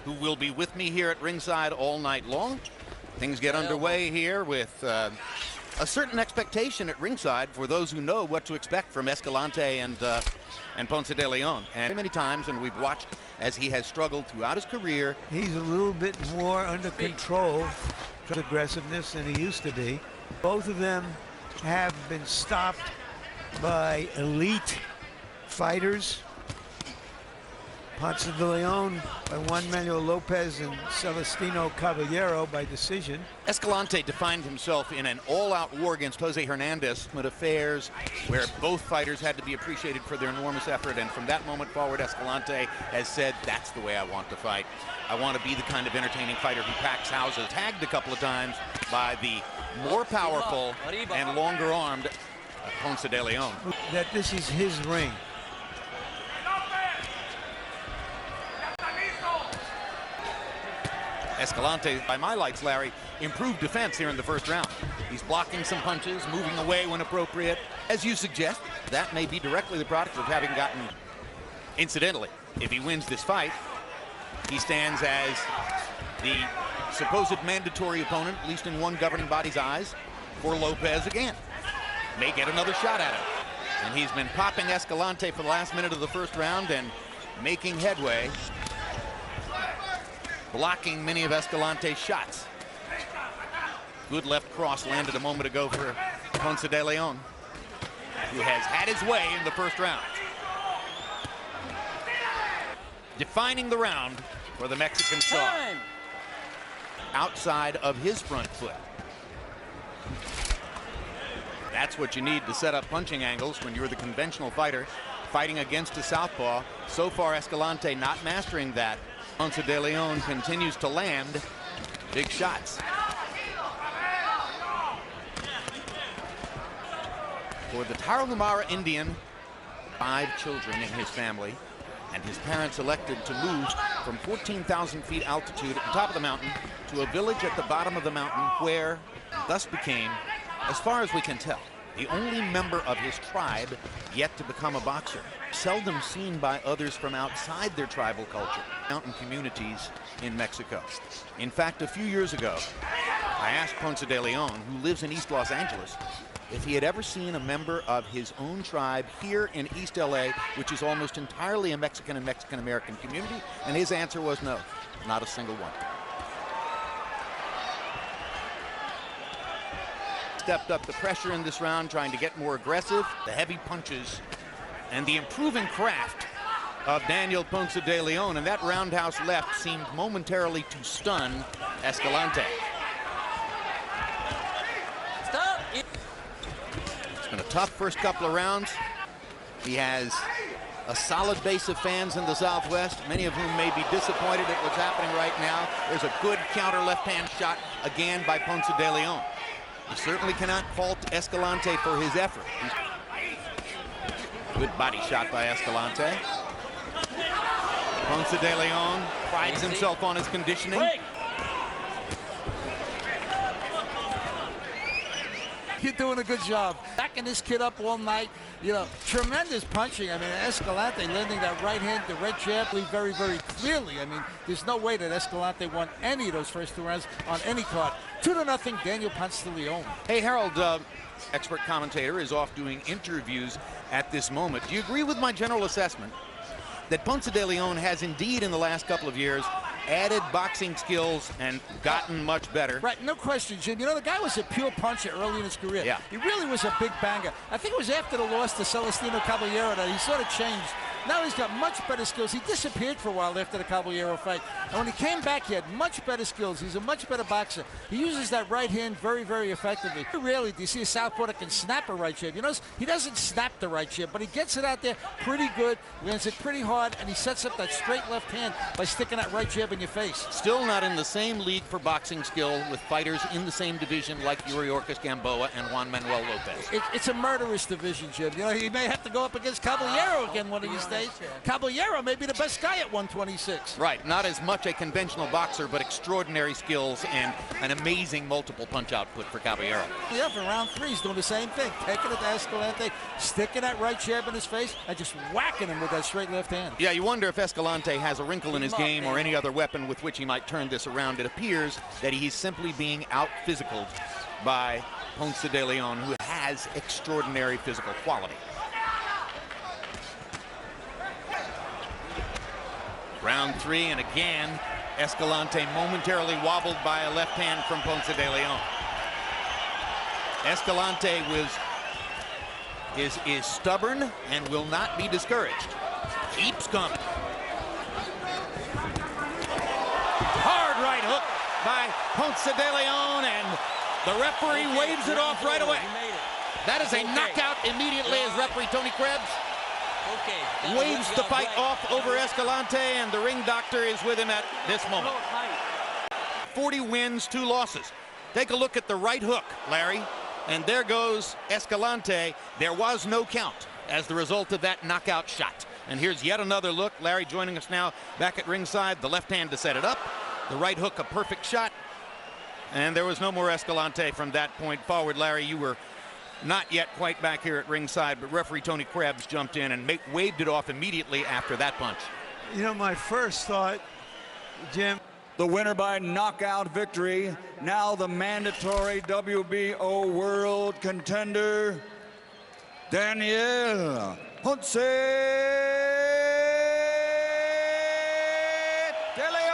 who will be with me here at ringside all night long. Things get underway here with a certain expectation at ringside for those who know what to expect from Escalante and Ponce de Leon. And many times, and we've watched as he has struggled throughout his career. He's a little bit more under control, aggressiveness than he used to be. Both of them have been stopped by elite fighters. Ponce de Leon by Juan Manuel Lopez and Celestino Caballero by decision. Escalante defined himself in an all-out war against Jose Hernandez with affairs where both fighters had to be appreciated for their enormous effort, and from that moment forward, Escalante has said, that's the way I want to fight. I want to be the kind of entertaining fighter who packs houses. Tagged a couple of times by the more powerful and longer-armed Ponce de Leon. That this is his ring. Escalante, by my lights, Larry, improved defense here in the first round. He's blocking some punches, moving away when appropriate. As you suggest, that may be directly the product of having gotten, incidentally, if he wins this fight, he stands as the supposed mandatory opponent, at least in one governing body's eyes, for Lopez again. May get another shot at him. And he's been popping Escalante for the last minute of the first round and making headway, blocking many of Escalante's shots. Good left cross landed a moment ago for Ponce de Leon, who has had his way in the first round. Defining the round for the Mexican star. Outside of his front foot. That's what you need to set up punching angles when you're the conventional fighter fighting against a southpaw. So far, Escalante not mastering that. Ponce de Leon continues to land big shots. For the Tarahumara Indian, 5 children in his family, and his parents elected to move from 14,000 feet altitude at the top of the mountain to a village at the bottom of the mountain where thus became, as far as we can tell, the only member of his tribe yet to become a boxer. Seldom seen by others from outside their tribal culture. Mountain communities in Mexico. In fact, a few years ago, I asked Ponce de Leon, who lives in East Los Angeles, if he had ever seen a member of his own tribe here in East LA, which is almost entirely a Mexican and Mexican-American community, and his answer was no, not a single one. Stepped up the pressure in this round, trying to get more aggressive. The heavy punches and the improving craft of Daniel Ponce de Leon, and that roundhouse left seemed momentarily to stun Escalante. Stop. It's been a tough first couple of rounds. He has a solid base of fans in the Southwest, many of whom may be disappointed at what's happening right now. There's a good counter left-hand shot again by Ponce de Leon. You certainly cannot fault Escalante for his effort. Good body shot by Escalante. Ponce de Leon prides himself on his conditioning. You're doing a good job. Backing this kid up all night. You know, tremendous punching. I mean, Escalante landing that right hand, the red jab, very, very clearly. I mean, there's no way that Escalante won any of those first 2 rounds on any card. 2-0, Daniel Ponce de Leon. Hey, Harold, expert commentator, is off doing interviews at this moment. Do you agree with my general assessment that Ponce de Leon has indeed in the last couple of years added boxing skills and gotten much better? Right, no question, Jim. You know, the guy was a pure puncher early in his career. Yeah. He really was a big banger. I think it was after the loss to Celestino Caballero that he sort of changed. Now he's got much better skills. He disappeared for a while after the Caballero fight. And when he came back, he had much better skills. He's a much better boxer. He uses that right hand very, very effectively. Very rarely do you see a southpaw that can snap a right jab. You notice he doesn't snap the right jab, but he gets it out there pretty good, lands it pretty hard, and he sets up that straight left hand by sticking that right jab in your face. Still not in the same league for boxing skill with fighters in the same division like Yuriorkis, Gamboa, and Juan Manuel Lopez. It's a murderous division, Jim. You know, he may have to go up against Caballero again one of these days. Caballero may be the best guy at 126. Right, not as much a conventional boxer, but extraordinary skills and an amazing multiple punch output for Caballero. Yeah, for round 3, he's doing the same thing. Taking it to Escalante, sticking that right jab in his face, and just whacking him with that straight left hand. Yeah, you wonder if Escalante has a wrinkle in his game or any other weapon with which he might turn this around. It appears that he's simply being out-physicaled by Ponce de Leon, who has extraordinary physical quality. Round 3, and again, Escalante momentarily wobbled by a left hand from Ponce de Leon. Escalante is stubborn and will not be discouraged. Keeps coming. Hard right hook by Ponce de Leon, and the referee waves it off right away. That is a knockout immediately as referee Tony Krebs waves the fight off over Escalante, and the ring doctor is with him at this moment. 40 wins, 2 losses. Take a look at the right hook, Larry, and there goes Escalante. There was no count as the result of that knockout shot. And here's yet another look. Larry joining us now back at ringside. The left hand to set it up. The right hook, a perfect shot. And there was no more Escalante from that point forward. Larry, you were not yet quite back here at ringside, but referee Tony Krebs jumped in and waved it off immediately after that punch. You know, my first thought, Jim. The winner by knockout victory, now the mandatory WBO world contender, Daniel Ponce de Leon.